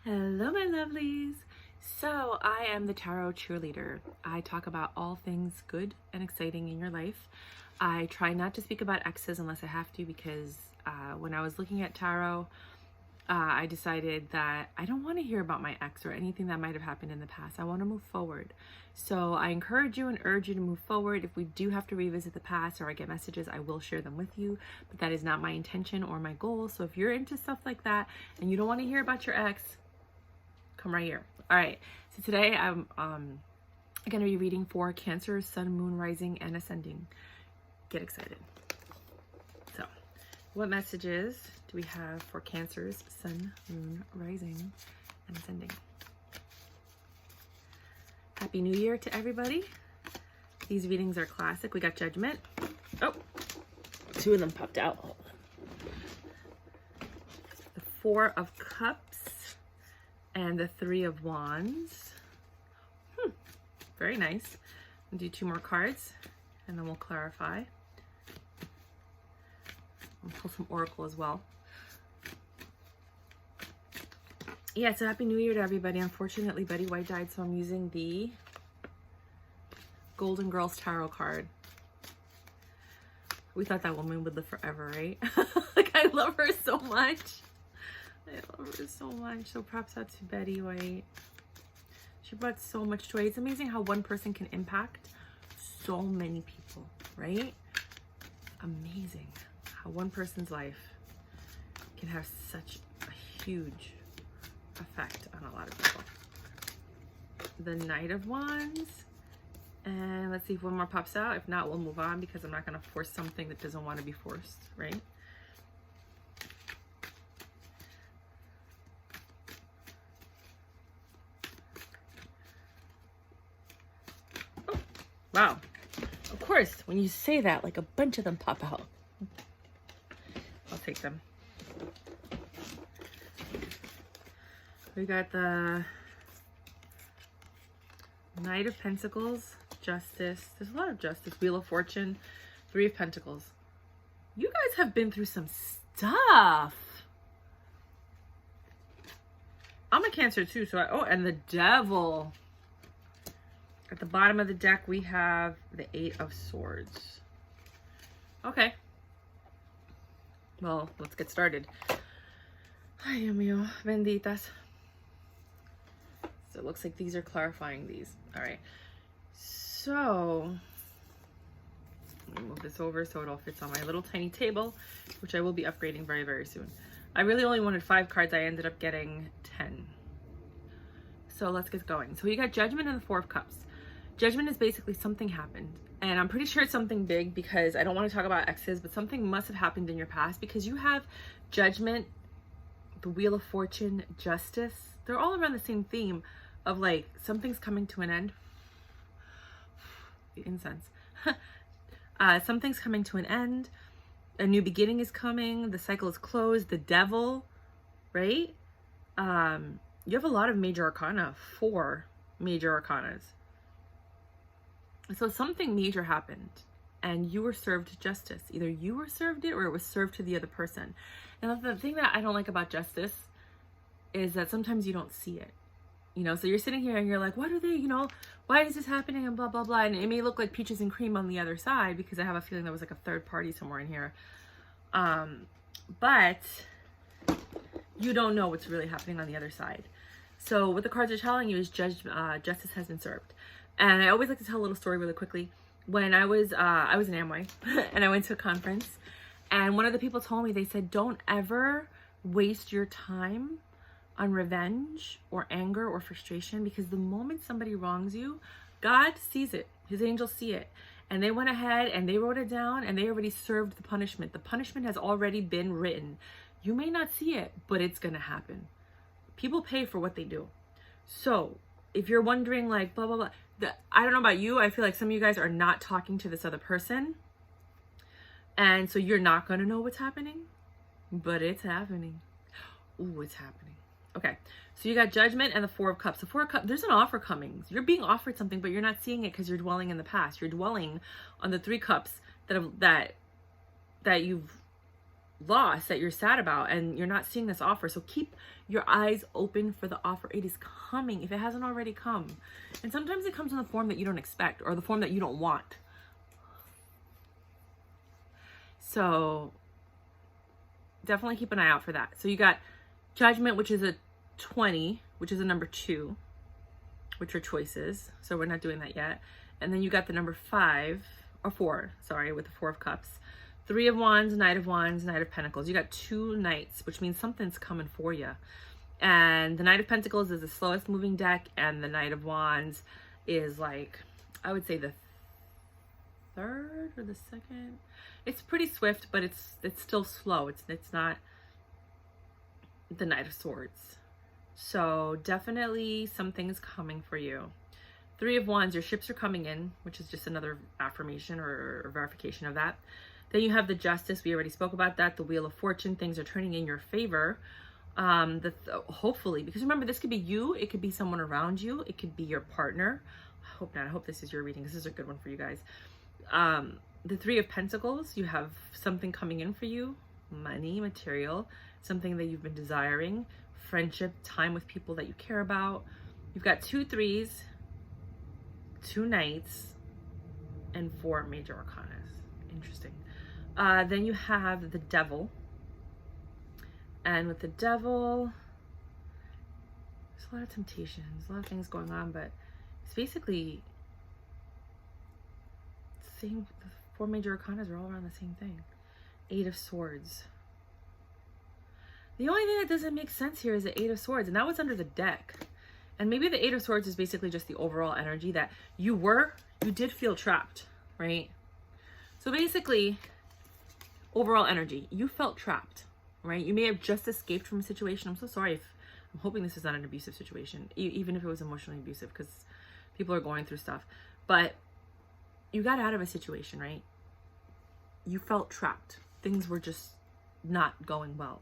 Hello, my lovelies. So I am the tarot cheerleader. I talk about all things good and exciting in your life. I try not to speak about exes unless I have to, because when I was looking at tarot, I decided that I don't want to hear about my ex or anything that might have happened in the past. I want to move forward. So I encourage you and urge you to move forward. If we do have to revisit the past or I get messages, I will share them with you, but that is not my intention or my goal. So if you're into stuff like that and you don't want to hear about your ex, come right here. All right, so today I'm going to be reading for Cancer, Sun, Moon, Rising, and Ascending. Get excited. So, what messages do we have for Cancer's Sun, Moon, Rising, and Ascending? Happy New Year to everybody. These readings are classic. We got Judgment. Oh, two of them popped out. The Four of Cups and the Three of Wands. Very nice. I'll do two more cards and then we'll clarify. I'll pull some Oracle as well. Yeah, so Happy New Year to everybody. Unfortunately, Betty White died, so I'm using the Golden Girls Tarot card. We thought that woman would live forever, right? Like, I love her so much. I love her so much. So props out to Betty White. She brought so much joy. It's amazing how one person can impact so many people, right? Amazing how one person's life can have such a huge effect on a lot of people. The Knight of Wands. And let's see if one more pops out. If not, we'll move on because I'm not going to force something that doesn't want to be forced, right? Wow. Of course, when you say that, like a bunch of them pop out. I'll take them. We got the Knight of Pentacles, Justice. There's a lot of Justice. Wheel of Fortune, Three of Pentacles. You guys have been through some stuff. I'm a Cancer too, so oh, and the Devil. At the bottom of the deck, we have the Eight of Swords. Okay. Well, let's get started. Ay, Dios mío, benditas. So it looks like these are clarifying these. All right. So, let me move this over so it all fits on my little tiny table, which I will be upgrading very, very soon. I really only wanted 5 cards. I ended up getting 10. So let's get going. So you got Judgment and the Four of Cups. Judgment is basically something happened, and I'm pretty sure it's something big because I don't want to talk about exes, but something must have happened in your past because you have Judgment, the Wheel of Fortune, Justice. They're all around the same theme of like something's coming to an end. The incense. Something's coming to an end. A new beginning is coming. The cycle is closed. The Devil, right? You have a lot of major arcana, 4 major arcanas. So something major happened and you were served justice. Either you were served it or it was served to the other person. And the thing that I don't like about justice is that sometimes you don't see it. You know, so you're sitting here and you're like, what are they, you know, why is this happening and blah, blah, blah. And it may look like peaches and cream on the other side because I have a feeling there was like a third party somewhere in here. But you don't know what's really happening on the other side. So what the cards are telling you is justice has been served. And I always like to tell a little story really quickly. When I was in Amway and I went to a conference and one of the people told me, they said, don't ever waste your time on revenge or anger or frustration because the moment somebody wrongs you, God sees it. His angels see it. And they went ahead and they wrote it down and they already served the punishment. The punishment has already been written. You may not see it, but it's going to happen. People pay for what they do. So if you're wondering like, blah, blah, blah, I don't know about you. I feel like some of you guys are not talking to this other person. And so you're not going to know what's happening, but it's happening. Ooh, it's happening. Okay. So you got Judgment and the Four of Cups. The Four of Cups, there's an offer coming. You're being offered something, but you're not seeing it because you're dwelling in the past. You're dwelling on the 3 cups that you've loss that you're sad about and you're not seeing this offer. So keep your eyes open for the offer. It is coming if it hasn't already come. And sometimes it comes in the form that you don't expect or the form that you don't want. So definitely keep an eye out for that. So you got Judgment, which is a 20, which is a number 2, which are choices. So we're not doing that yet. And then you got the number 5 or 4, sorry, with the 4 of Cups. 3 of Wands, Knight of Wands, Knight of Pentacles. You got 2 Knights, which means something's coming for you. And the Knight of Pentacles is the slowest moving deck, and the Knight of Wands is like, I would say the 3rd or the 2nd. It's pretty swift, but it's still slow. It's not the Knight of Swords. So definitely something's coming for you. 3 of Wands, your ships are coming in, which is just another affirmation or verification of that. Then you have the Justice. We already spoke about that. The Wheel of Fortune. Things are turning in your favor. Hopefully, because remember, this could be you. It could be someone around you. It could be your partner. I hope not. I hope this is your reading. This is a good one for you guys. The 3 of Pentacles. You have something coming in for you. Money, material, something that you've been desiring. Friendship, time with people that you care about. You've got 2 3s, 2 Knights, and 4 major arcanas. Interesting. Then you have the Devil. And with the Devil, there's a lot of temptations, a lot of things going on, but it's basically the same. The 4 major arcanas are all around the same thing. 8 of Swords. The only thing that doesn't make sense here is the 8 of Swords, and that was under the deck. And maybe the 8 of Swords is basically just the overall energy that you did feel trapped, right? So basically, overall energy, you felt trapped, right? You may have just escaped from a situation. I'm so sorry if, I'm hoping this is not an abusive situation, even if it was emotionally abusive, because people are going through stuff. But you got out of a situation, right? You felt trapped. Things were just not going well.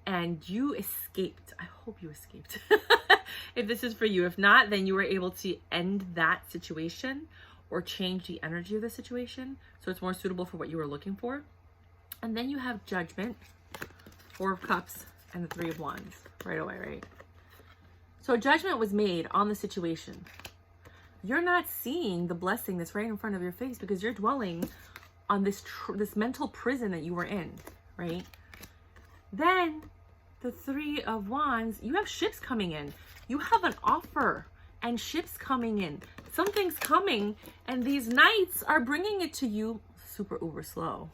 And you escaped. I hope you escaped. If this is for you. If not, then you were able to end that situation or change the energy of the situation so it's more suitable for what you were looking for. And then you have Judgment, 4 of Cups, and the 3 of Wands right away, right? So judgment was made on the situation. You're not seeing the blessing that's right in front of your face because you're dwelling on this mental prison that you were in, right? Then the 3 of Wands, you have ships coming in. You have an offer and ships coming in. Something's coming, and these Knights are bringing it to you super uber slow.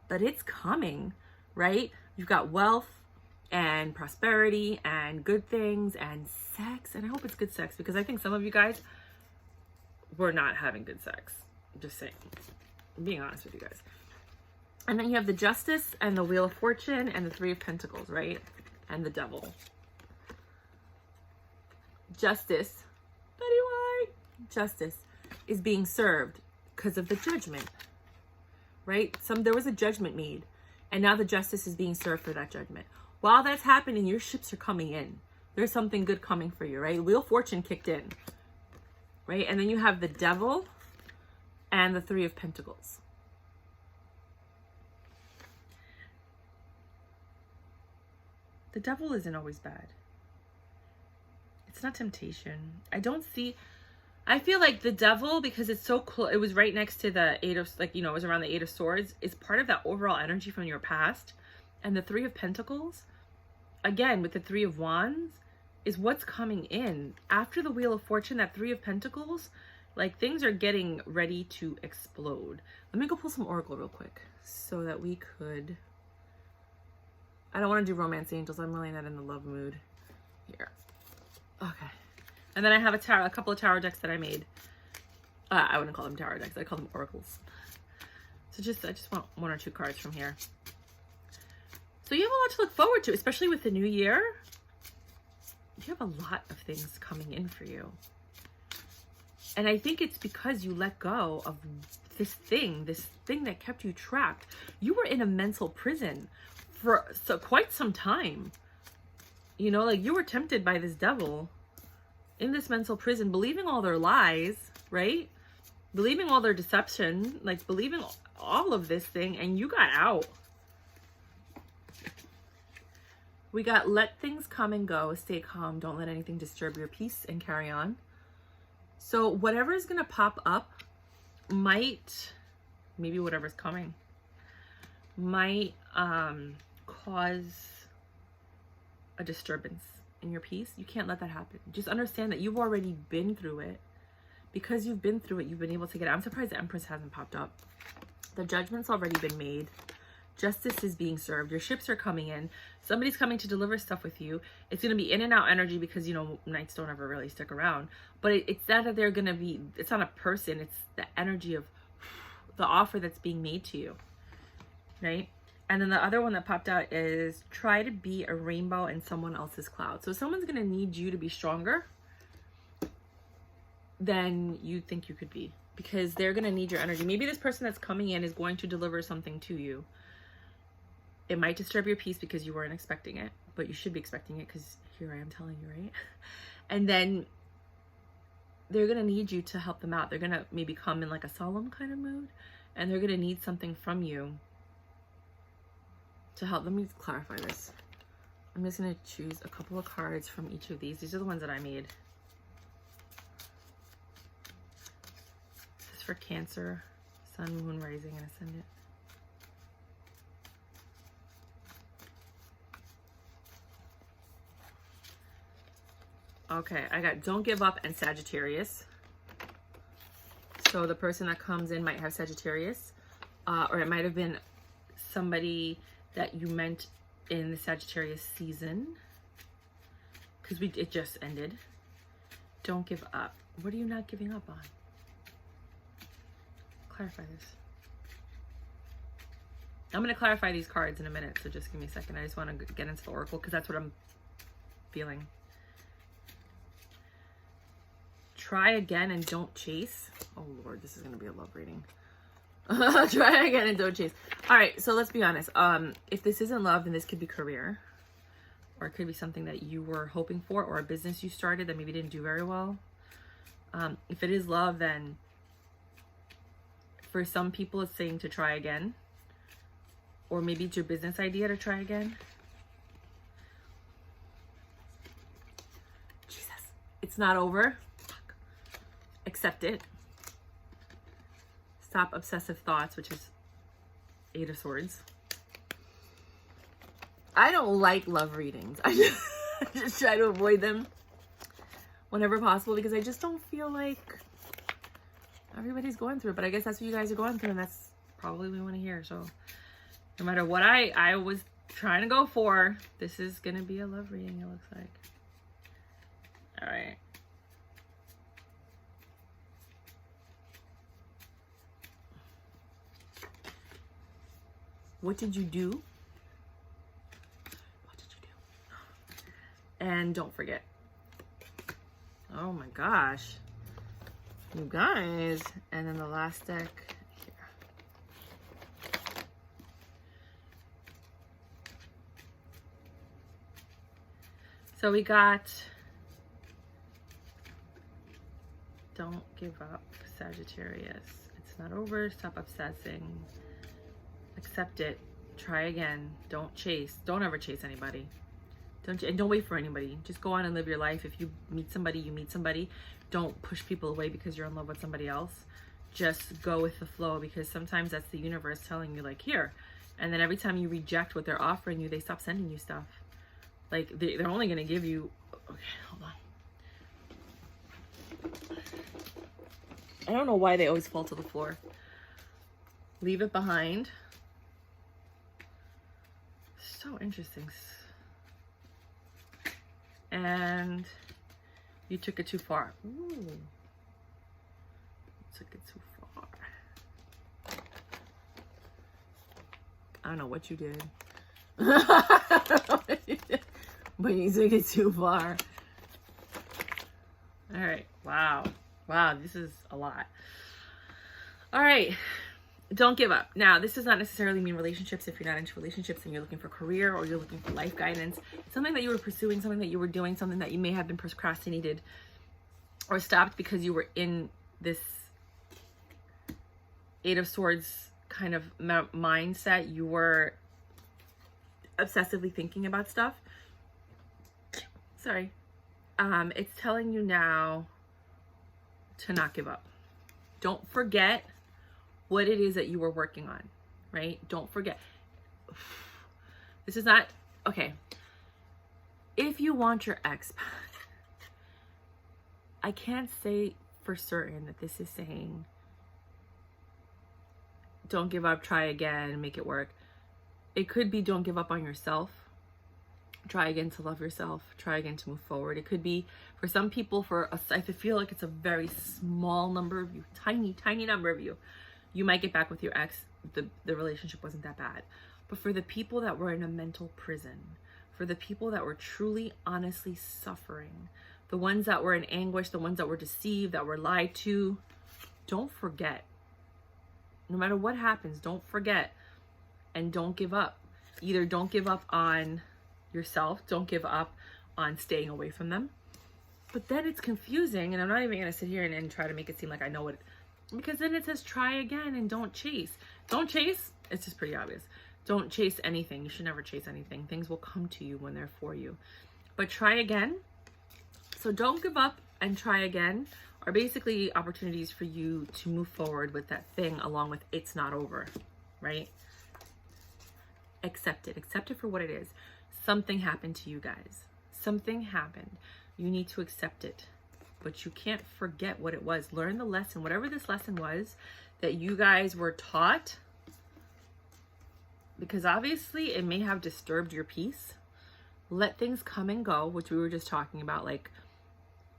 But it's coming, right? You've got wealth and prosperity and good things and sex. And I hope it's good sex because I think some of you guys were not having good sex. Just saying. I'm being honest with you guys. And then you have the Justice and the Wheel of Fortune and the 3 of Pentacles, right? And the Devil. Justice, Betty White, justice is being served because of the judgment, right? There was a judgment made, and now the justice is being served for that judgment. While that's happening, your ships are coming in. There's something good coming for you, right? Wheel of Fortune kicked in, right? And then you have the Devil and the 3 of Pentacles. The Devil isn't always bad. It's not temptation. I feel like the Devil, because it's so close, it was right next to the 8 of, like, you know, it was around the 8 of Swords, is part of that overall energy from your past. And the 3 of Pentacles, again, with the 3 of Wands, is what's coming in. After the Wheel of Fortune, that 3 of Pentacles, like, things are getting ready to explode. Let me go pull some Oracle real quick so that we could... I don't want to do Romance Angels. I'm really not in the love mood here. Okay. And then I have a couple of tarot decks that I made. I wouldn't call them tarot decks. I call them oracles. So I just want 1 or 2 cards from here. So you have a lot to look forward to, especially with the new year. You have a lot of things coming in for you. And I think it's because you let go of this thing that kept you trapped. You were in a mental prison for quite some time. You know, like, you were tempted by this devil in this mental prison, believing all their lies, right? Believing all their deception, like, believing all of this thing, and you got out. We got let things come and go, stay calm, don't let anything disturb your peace, and carry on. So whatever is going to pop up might, maybe whatever's coming, might cause a disturbance in your peace. You can't let that happen. Just understand that you've already been through it. Because you've been through it, you've been able to get it. I'm surprised the Empress hasn't popped up. The judgment's already been made. Justice is being served. Your ships are coming in. Somebody's coming to deliver stuff with you. It's going to be in and out energy because, you know, knights don't ever really stick around. But it's not that they're going to be, it's not a person. It's the energy of the offer that's being made to you. Right? And then the other one that popped out is try to be a rainbow in someone else's cloud. So someone's going to need you to be stronger than you think you could be. Because they're going to need your energy. Maybe this person that's coming in is going to deliver something to you. It might disturb your peace because you weren't expecting it, but you should be expecting it because here I am telling you, right? And then they're going to need you to help them out. They're going to maybe come in like a solemn kind of mood, and they're going to need something from you to help. Let me clarify this. I'm just going to choose a couple of cards from each of these. These are the ones that I made. This is for Cancer, Sun, Moon, Rising, and Ascendant. Okay, I got Don't Give Up and Sagittarius. So the person that comes in might have Sagittarius, or it might have been somebody that you meant in the Sagittarius season, because it just ended. Don't give up. What are you not giving up on? Clarify this. I'm going to clarify these cards in a minute, so just give me a second. I just want to get into the oracle because that's what I'm feeling. Try again and don't chase. Oh Lord, this is going to be a love reading. Try again and don't chase. All right, so let's be honest. If this isn't love, then this could be career, or it could be something that you were hoping for, or a business you started that maybe didn't do very well. If it is love, then for some people it's saying to try again, or maybe it's your business idea to try again. Jesus, it's not over. Accept it. Stop obsessive thoughts, which is 8 of Swords. I don't like love readings. I just try to avoid them whenever possible because I just don't feel like everybody's going through it. But I guess that's what you guys are going through, and that's probably what we want to hear. So no matter what I was trying to go for, this is going to be a love reading, it looks like. All right. What did you do? What did you do? And don't forget. Oh my gosh. You guys. And then the last deck here. So we got Don't Give Up, Sagittarius. It's not over. Stop obsessing. Accept it. Try again. Don't chase. Don't ever chase anybody. Don't wait for anybody. Just go on and live your life. If you meet somebody, you meet somebody. Don't push people away because you're in love with somebody else. Just go with the flow, because sometimes that's the universe telling you, like, here. And then every time you reject what they're offering you, they stop sending you stuff. Like, they're only going to give you... Okay, hold on. I don't know why they always fall to the floor. Leave it behind. So interesting. And you took it too far. Ooh. Took it too far. I don't know what you did. But you took it too far. All right. Wow. Wow. This is a lot. All right. Don't give up. Now, this does not necessarily mean relationships. If you're not into relationships and you're looking for career or you're looking for life guidance, something that you were pursuing, something that you were doing, something that you may have been procrastinated or stopped because you were in this 8 of Swords kind of mindset. You were obsessively thinking about stuff. sorry. It's telling you now to not give up. Don't forget what it is that you were working on, right? Don't forget. This is not, okay. If you want your ex back, I can't say for certain that this is saying, don't give up, try again, make it work. It could be don't give up on yourself. Try again to love yourself. Try again to move forward. It could be for some people, I feel like it's a very small number of you, tiny, tiny number of you. You might get back with your ex. The relationship wasn't that bad. But for the people that were in a mental prison, for the people that were truly, honestly suffering, the ones that were in anguish, the ones that were deceived, that were lied to, don't forget. No matter what happens, don't forget and don't give up. Either don't give up on yourself, don't give up on staying away from them. But then it's confusing, and I'm not even going to sit here and try to make it seem like I know it, because then it says try again and don't chase. Don't chase. It's just pretty obvious. Don't chase anything. You should never chase anything. Things will come to you when they're for you. But try again. So don't give up and try again are basically opportunities for you to move forward with that thing, along with it's not over, right? Accept it. Accept it for what it is. Something happened to you guys. Something happened. You need to accept it. But you can't forget what it was. Learn the lesson. Whatever this lesson was that you guys were taught, because obviously it may have disturbed your peace. Let things come and go, which we were just talking about, like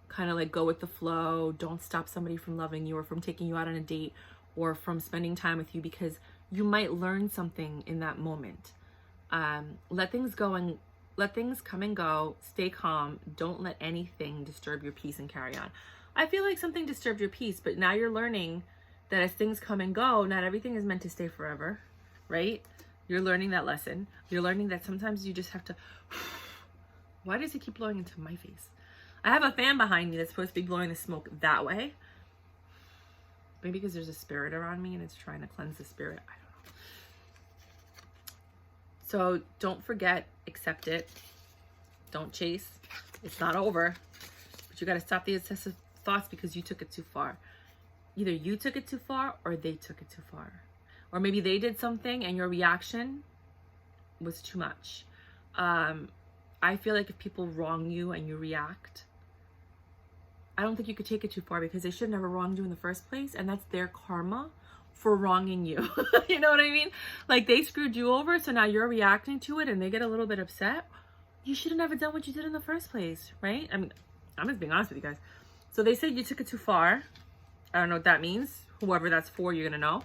kind of like go with the flow. Don't stop somebody from loving you or from taking you out on a date or from spending time with you, because you might learn something in that moment. Let things go and let things come and go. Stay calm. Don't let anything disturb your peace and carry on. I feel like something disturbed your peace, but now you're learning that as things come and go, not everything is meant to stay forever, right? You're learning that lesson. You're learning that sometimes you just have to, why does it keep blowing into my face? I have a fan behind me that's supposed to be blowing the smoke that way. Maybe because there's a spirit around me and it's trying to cleanse the spirit. I don't know. So don't forget, accept it. Don't chase. It's not over. But you got to stop the obsessive thoughts because you took it too far. Either you took it too far or they took it too far. Or maybe they did something and your reaction was too much. I feel like if people wrong you and you react, I don't think you could take it too far, because they should never wronged you in the first place, and that's their karma for wronging you. You know what I mean? Like they screwed you over, so now you're reacting to it and they get a little bit upset. You should have never done what you did in the first place, right? I mean, I'm just being honest with you guys. So they said you took it too far. I don't know what that means. Whoever that's for, you're gonna know.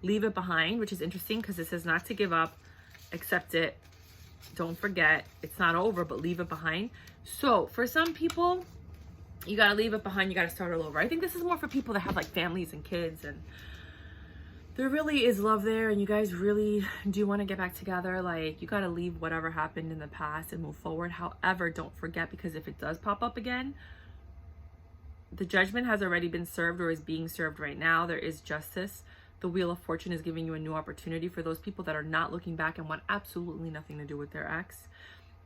Leave it behind, which is interesting because it says not to give up, accept it, don't forget, it's not over, but leave it behind. So for some people, you got to leave it behind. You got to start all over. I think this is more for people that have like families and kids, and there really is love there, and you guys really do want to get back together. Like, you got to leave whatever happened in the past and move forward. However, don't forget, because if it does pop up again, the judgment has already been served or is being served right now. There is justice. The Wheel of Fortune is giving you a new opportunity for those people that are not looking back and want absolutely nothing to do with their ex.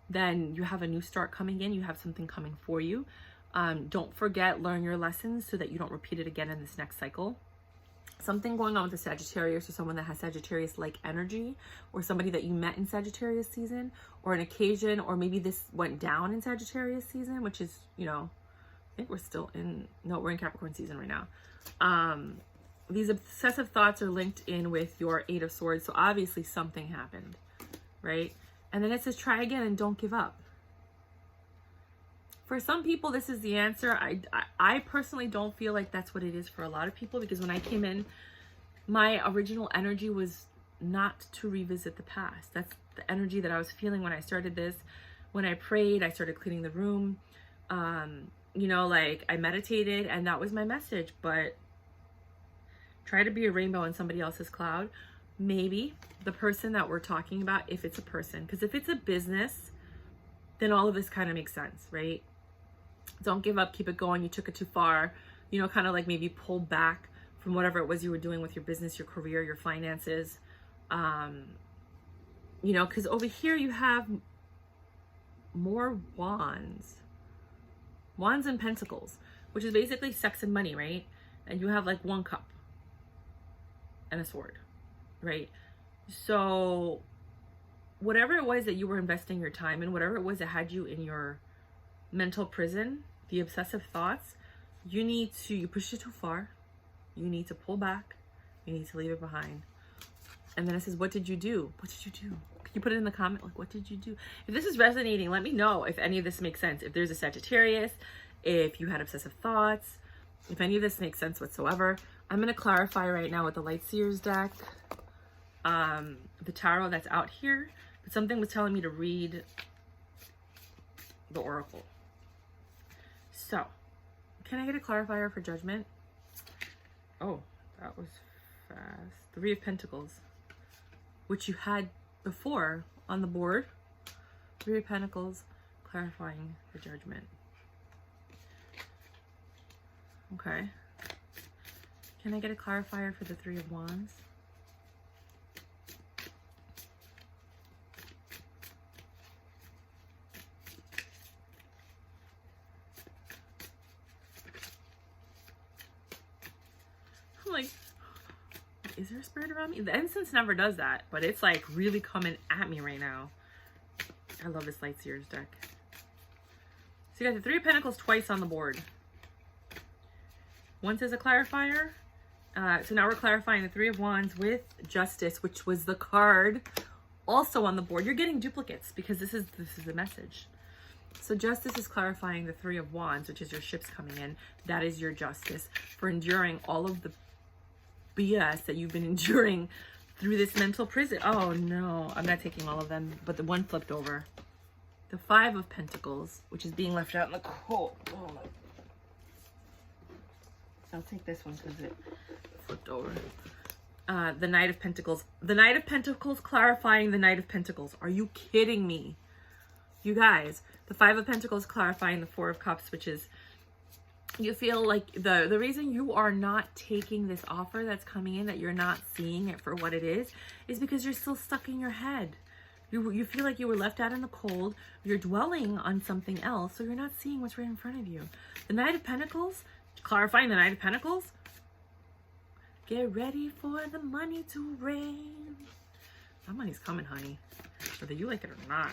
Then you have a new start coming in. You have something coming for you. Don't forget, learn your lessons so that you don't repeat it again in this next cycle. Something going on with the Sagittarius, or someone that has Sagittarius-like energy, or somebody that you met in Sagittarius season, or an occasion, or maybe this went down in Sagittarius season, which is, you know, I think we're still in, no, we're in Capricorn season right now. These obsessive thoughts are linked in with your Eight of Swords. So obviously something happened, right? And then it says try again and don't give up. For some people, this is the answer. I personally don't feel like that's what it is for a lot of people, because when I came in, my original energy was not to revisit the past. That's the energy that I was feeling when I started this. When I prayed, I started cleaning the room. You know, like I meditated, and that was my message. But try to be a rainbow in somebody else's cloud. Maybe the person that we're talking about, if it's a person, because if it's a business, then all of this kind of makes sense, right? Don't give up, keep it going. You took it too far, you know, kind of like maybe pull back from whatever it was you were doing with your business, your career, your finances. You know, because over here you have more wands. Wands and Pentacles, which is basically sex and money, right? And you have like 1 cup and a sword, right? So whatever it was that you were investing your time in, whatever it was that had you in your mental prison, the obsessive thoughts, you pushed it too far. You need to pull back. You need to leave it behind. And then it says, what did you do? What did you do? Can you put it in the comment? Like, what did you do? If this is resonating, let me know if any of this makes sense. If there's a Sagittarius, if you had obsessive thoughts, if any of this makes sense whatsoever. I'm going to clarify right now with the Light Seers deck, the tarot that's out here. But something was telling me to read the Oracle. So, can I get a clarifier for Judgment? Oh, that was fast. Three of Pentacles, which you had before on the board. Three of Pentacles, clarifying the Judgment. Okay. Can I get a clarifier for the Three of Wands? I'm like, is there a spirit around me? The incense never does that, but it's like really coming at me right now. I love this Light Seers deck. So you got the Three of Pentacles twice on the board. Once as a clarifier. So now we're clarifying the Three of Wands with Justice, which was the card also on the board. You're getting duplicates because this is the message. So Justice is clarifying the Three of Wands, which is your ships coming in. That is your justice for enduring all of the BS that you've been enduring through this mental prison. Oh no, I'm not taking all of them, but the one flipped over. The Five of Pentacles, which is being left out in the cold. Oh my. I'll take this one because it flipped over. The Knight of Pentacles. The Knight of Pentacles clarifying the Knight of Pentacles. Are you kidding me? You guys, the Five of Pentacles clarifying the Four of Cups, which is, you feel like the reason you are not taking this offer that's coming in, that you're not seeing it for what it is because you're still stuck in your head. You feel like you were left out in the cold. You're dwelling on something else, so you're not seeing what's right in front of you. The Knight of Pentacles, clarifying the Knight of Pentacles. Get ready for the money to rain. That money's coming, honey, whether you like it or not.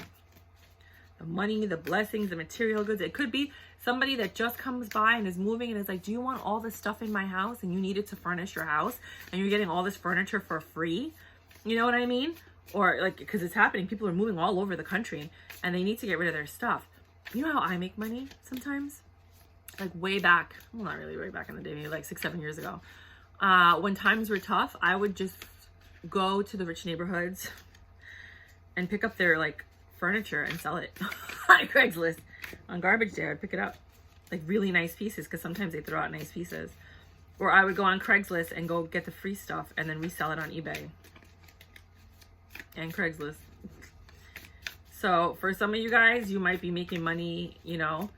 The money, the blessings, the material goods. It could be somebody that just comes by and is moving and is like, do you want all this stuff in my house? And you need it to furnish your house, and you're getting all this furniture for free. You know what I mean? Or like, because it's happening. People are moving all over the country and they need to get rid of their stuff. You know how I make money sometimes? Like way back, well, not really way back in the day, maybe like 6-7 years ago. When times were tough, I would just go to the rich neighborhoods and pick up their like furniture and sell it on Craigslist. On garbage day, I'd pick it up, like really nice pieces, because sometimes they throw out nice pieces. Or I would go on Craigslist and go get the free stuff and then resell it on eBay and Craigslist. So for some of you guys, you might be making money, you know,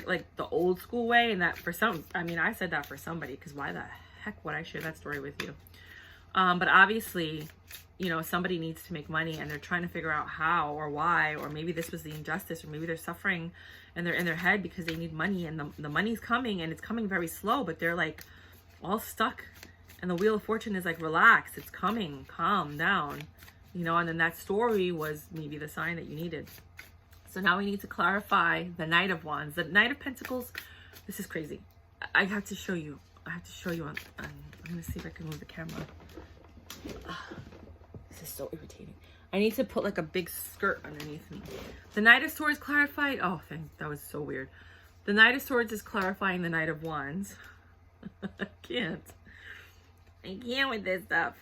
like the old school way, and that for some, I mean, I said that for somebody, because why the heck would I share that story with you? But obviously, you know, somebody needs to make money and they're trying to figure out how or why, or maybe this was the injustice, or maybe they're suffering and they're in their head because they need money, and the money's coming and it's coming very slow, but they're like all stuck, and the Wheel of Fortune is like, relax, it's coming, calm down, you know. And then that story was maybe the sign that you needed. So now we need to clarify the Knight of Wands. The Knight of Pentacles, this is crazy. I have to show you. I'm going to see if I can move the camera. This is so irritating. I need to put like a big skirt underneath me. The Knight of Swords clarified. Oh, that was so weird. The Knight of Swords is clarifying the Knight of Wands. I can't with this stuff.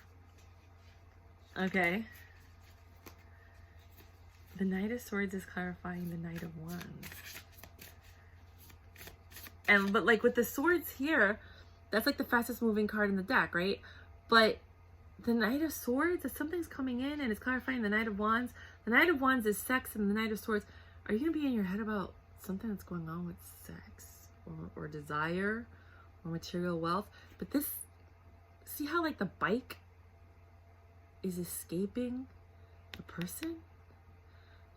Okay. The Knight of Swords is clarifying the Knight of Wands. But like with the swords here, that's like the fastest moving card in the deck, right? But the Knight of Swords, if something's coming in and it's clarifying the Knight of Wands, the Knight of Wands is sex, and the Knight of Swords, are you going to be in your head about something that's going on with sex or desire or material wealth? But this, see how like the bike is escaping the person?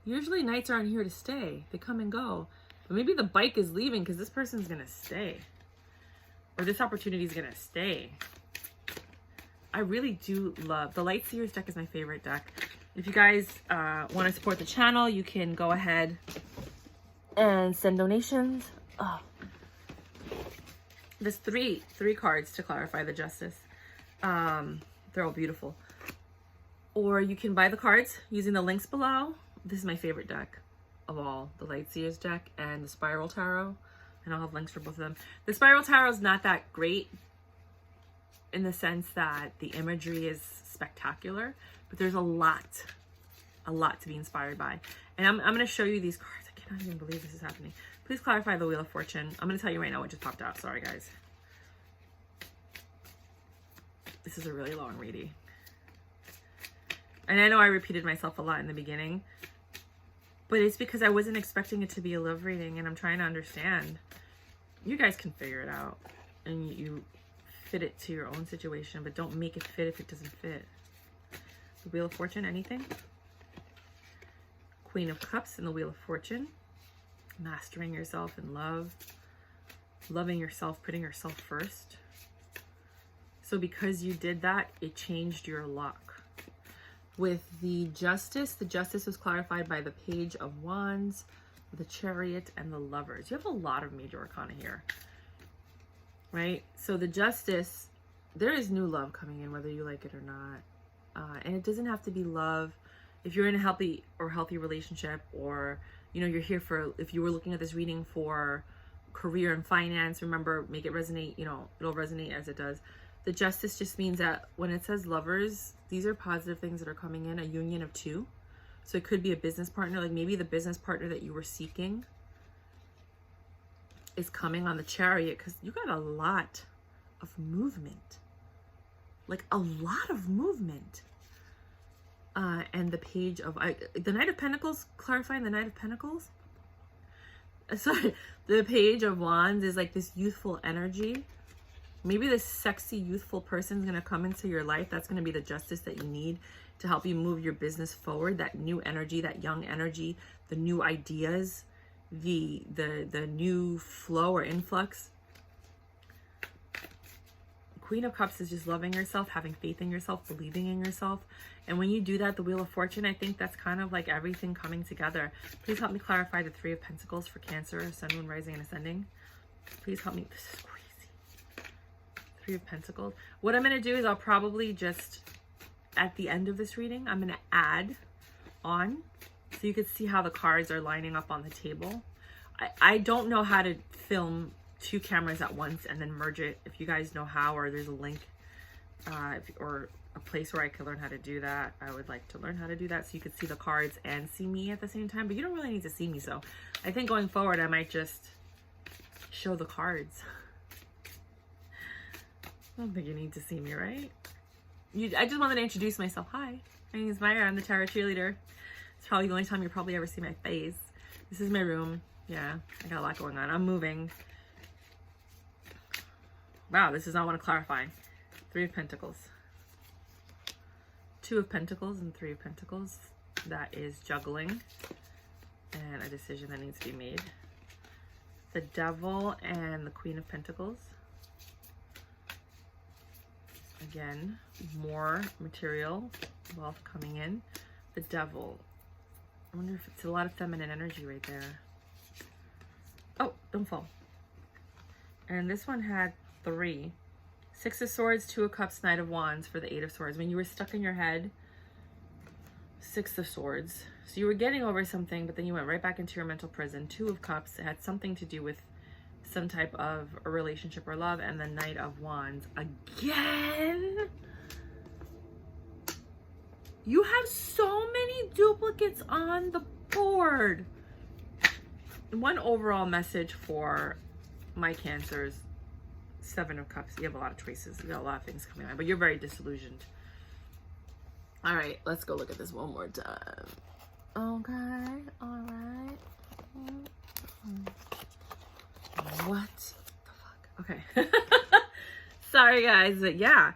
Usually knights aren't here to stay. They come and go. But maybe the bike is leaving because this person's going to stay. Or this opportunity is going to stay. I really do love... The Light Seers deck is my favorite deck. If you guys want to support the channel, you can go ahead and send donations. Oh. There's three cards to clarify the Justice. They're all beautiful. Or you can buy the cards using the links below. This is my favorite deck of all. The Light Seers deck and the Spiral Tarot. And I'll have links for both of them. The Spiral Tarot is not that great in the sense that the imagery is spectacular. But there's a lot to be inspired by. And I'm going to show you these cards. I cannot even believe this is happening. Please clarify the Wheel of Fortune. I'm going to tell you right now what just popped out. Sorry, guys. This is a really long reading. And I know I repeated myself a lot in the beginning. But it's because I wasn't expecting it to be a love reading. And I'm trying to understand. You guys can figure it out. And you fit it to your own situation. But don't make it fit if it doesn't fit. The Wheel of Fortune, anything? Queen of Cups in the Wheel of Fortune. Mastering yourself in love. Loving yourself, putting yourself first. So because you did that, it changed your luck. With the Justice was clarified by the Page of Wands, the Chariot, and the Lovers. You have a lot of major arcana here. Right? So the Justice, there is new love coming in, whether you like it or not. And it doesn't have to be love. If you're in a healthy relationship, or you're here for, if you were looking at this reading for career and finance, remember, make it resonate, it'll resonate as it does. The Justice just means that when it says lovers, these are positive things that are coming in, a union of two. So it could be a business partner, like maybe the business partner that you were seeking is coming on the Chariot, because you got a lot of movement. Like a lot of movement. And the Page of, the Knight of Pentacles, clarifying the Knight of Pentacles. Sorry, the Page of Wands is like this youthful energy. Maybe this sexy, youthful person is going to come into your life. That's going to be the Justice that you need to help you move your business forward. That new energy, that young energy, the new ideas, the new flow or influx. Queen of Cups is just loving yourself, having faith in yourself, believing in yourself. And when you do that, the Wheel of Fortune, I think that's kind of like everything coming together. Please help me clarify the Three of Pentacles for Cancer, Sun, Moon, Rising, and Ascending. Please help me. This is crazy. Three of Pentacles. What I'm going to do is I'll probably just, at the end of this reading, I'm going to add on so you can see how the cards are lining up on the table. I don't know how to film two cameras at once and then merge it. If you guys know how, or there's a link or a place where I could learn how to do that, I would like to learn how to do that so you could see the cards and see me at the same time. But you don't really need to see me, so I think going forward I might just show the cards. I don't think you need to see me, right? I just wanted to introduce myself. Hi, my name is Maya. I'm the Tarot Cheerleader. It's probably the only time you probably ever see my face. This is my room. Yeah, I got a lot going on. I'm moving. Wow, this does not want to clarify. Three of Pentacles. Two of Pentacles and Three of Pentacles. That is juggling and a decision that needs to be made. The Devil and the Queen of Pentacles. Again, more material wealth coming in. The Devil. I wonder if it's a lot of feminine energy right there. Oh, don't fall. And this one had 3. Six of Swords, Two of Cups, Knight of Wands for the Eight of Swords. When you were stuck in your head, Six of Swords. So you were getting over something, but then you went right back into your mental prison. Two of Cups, it had something to do with some type of a relationship or love. And the Knight of Wands. Again? You have so many duplicates on the board. One overall message for my Cancers. Seven of Cups. You have a lot of choices. You got a lot of things coming on, but you're very disillusioned. All right, let's go look at this one more time. Okay, all right. What the fuck? Okay. Sorry, guys, but yeah.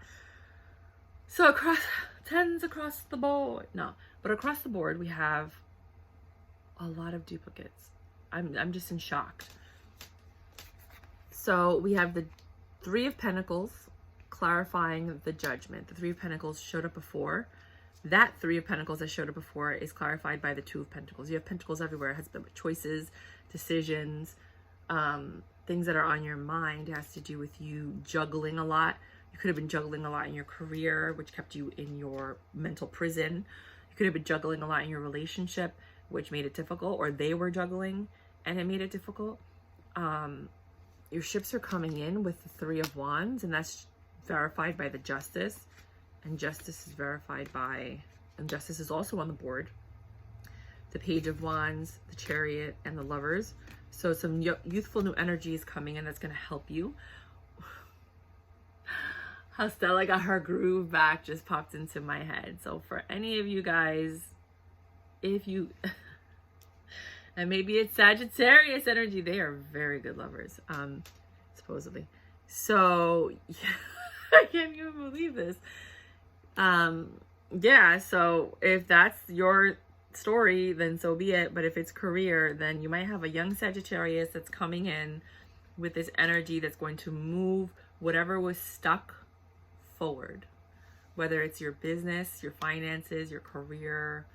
So tens across the board. No, but across the board, we have a lot of duplicates. I'm just in shock. So we have the Three of Pentacles clarifying the Judgment. The Three of Pentacles showed up before. That Three of Pentacles that showed up before is clarified by the Two of Pentacles. You have pentacles everywhere. It has to do with choices, decisions, things that are on your mind. It has to do with you juggling a lot. You could have been juggling a lot in your career, which kept you in your mental prison. You could have been juggling a lot in your relationship, which made it difficult, or they were juggling and it made it difficult. Your ships are coming in with the Three of Wands, and that's verified by the Justice. And Justice is verified by, and Justice is also on the board, the Page of Wands, the Chariot, and the Lovers. So some youthful new energy is coming in that's going to help you. How Stella got her groove back just popped into my head. So for any of you guys, if you, and maybe it's Sagittarius energy, they are very good lovers, supposedly. So yeah, I can't even believe this. Yeah, so if that's your story, then so be it. But if it's career, then you might have a young Sagittarius that's coming in with this energy that's going to move whatever was stuck forward, whether it's your business, your finances, your career,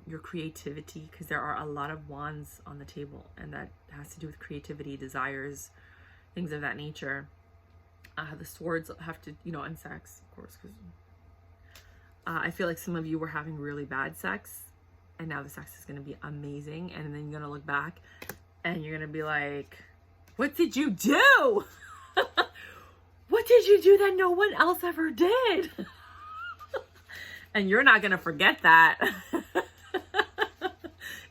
your creativity, because there are a lot of wands on the table, and that has to do with creativity, desires, things of that nature. The swords have to, you know, and sex, of course, because I feel like some of you were having really bad sex, and now the sex is going to be amazing, and then you're going to look back and you're going to be like, what did you do? What did you do that no one else ever did? And you're not going to forget that.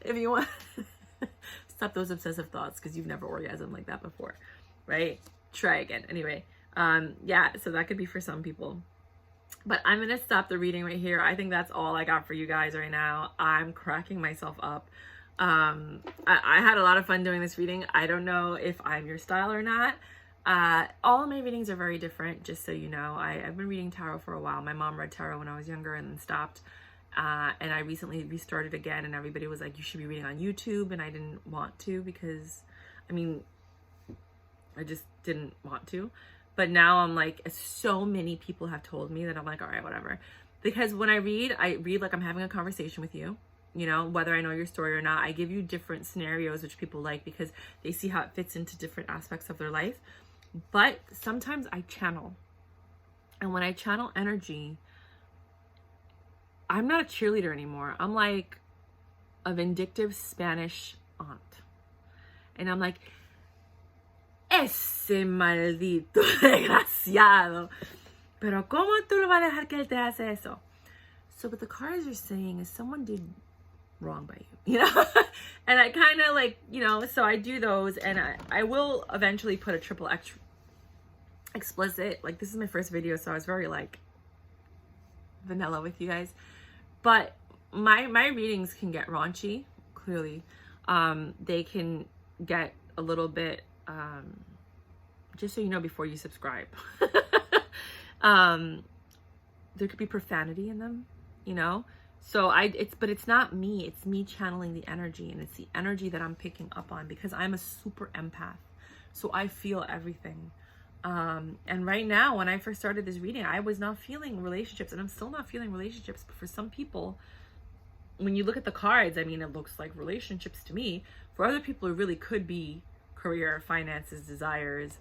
If you want, stop those obsessive thoughts, because you've never orgasmed like that before, right? Try again. Anyway, yeah, so that could be for some people. But I'm going to stop the reading right here. I think that's all I got for you guys right now. I'm cracking myself up. I had a lot of fun doing this reading. I don't know if I'm your style or not. All of my readings are very different, just so you know. I've been reading tarot for a while. My mom read tarot when I was younger and then stopped. And I recently restarted again, and everybody was like, you should be reading on YouTube. And I didn't want to, because, I mean, I just didn't want to. But now I'm like, so many people have told me that I'm like, all right, whatever. Because when I read like I'm having a conversation with you, you know, whether I know your story or not. I give you different scenarios, which people like, because they see how it fits into different aspects of their life. But sometimes I channel. And when I channel energy, I'm not a cheerleader anymore. I'm like a vindictive Spanish aunt. And I'm like, ese maldito desgraciado. Pero ¿cómo tú lo vas a dejar que él te hace eso? So what the cards are saying is someone did wrong by you, you know? And I kind of like, you know, so I do those, and I will eventually put a triple X explicit. Like, this is my first video, so I was very like vanilla with you guys. But my readings can get raunchy, clearly. They can get a little bit, just so you know before you subscribe. There could be profanity in them, you know? So but it's not me, it's me channeling the energy, and it's the energy that I'm picking up on, because I'm a super empath. So I feel everything. And right now, when I first started this reading, I was not feeling relationships, and I'm still not feeling relationships. But for some people, when you look at the cards, I mean, it looks like relationships to me. For other people, it really could be career, finances, desires,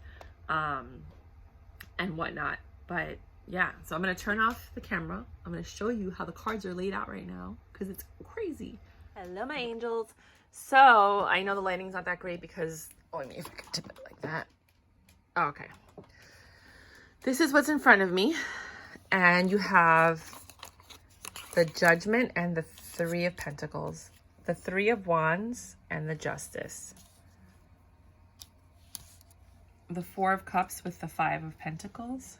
and whatnot. But yeah, so I'm going to turn off the camera. I'm going to show you how the cards are laid out right now, because it's crazy. Hello, my angels. So I know the lighting's not that great because, oh, let me, if I can tip it like that. Oh, okay. This is what's in front of me. And you have the Judgment and the Three of Pentacles, the Three of Wands, and the Justice. The Four of Cups with the Five of Pentacles.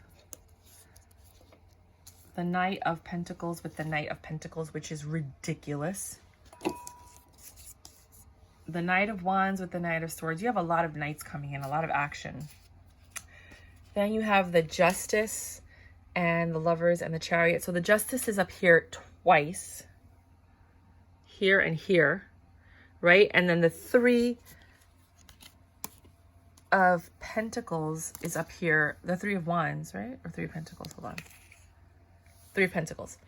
The Knight of Pentacles with the Knight of Pentacles, which is ridiculous. The Knight of Wands with the Knight of Swords. You have a lot of knights coming in, a lot of action. Then you have the Justice and the Lovers and the Chariot. So the Justice is up here twice. Here and here. right? And then the Three of Pentacles is up here. The Three of Wands, right? Or Three of Pentacles, hold on. Three of Pentacles.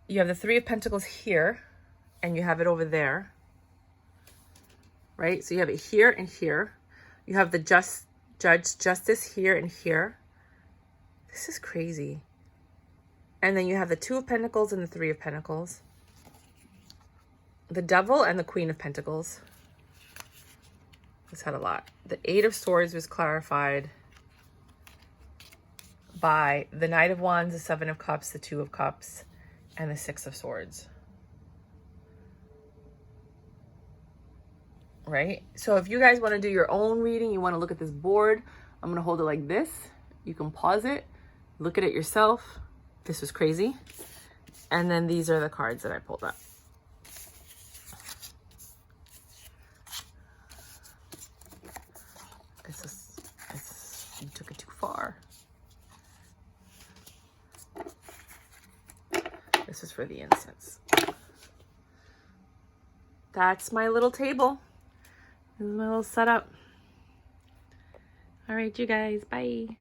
You have the Three of Pentacles here, and you have it over there, right? So you have it here and here. You have the Justice here and here. This is crazy. And then you have the Two of Pentacles and the Three of Pentacles. The Devil and the Queen of Pentacles. This had a lot. The Eight of Swords was clarified by the Knight of Wands, the Seven of Cups, the Two of Cups, and the Six of Swords. Right? So if you guys want to do your own reading, you want to look at this board, I'm going to hold it like this. You can pause it, look at it yourself. This was crazy. And then these are the cards that I pulled up. You took it too far. This is for the incense. That's my little table. This is my little setup. All right, you guys, bye.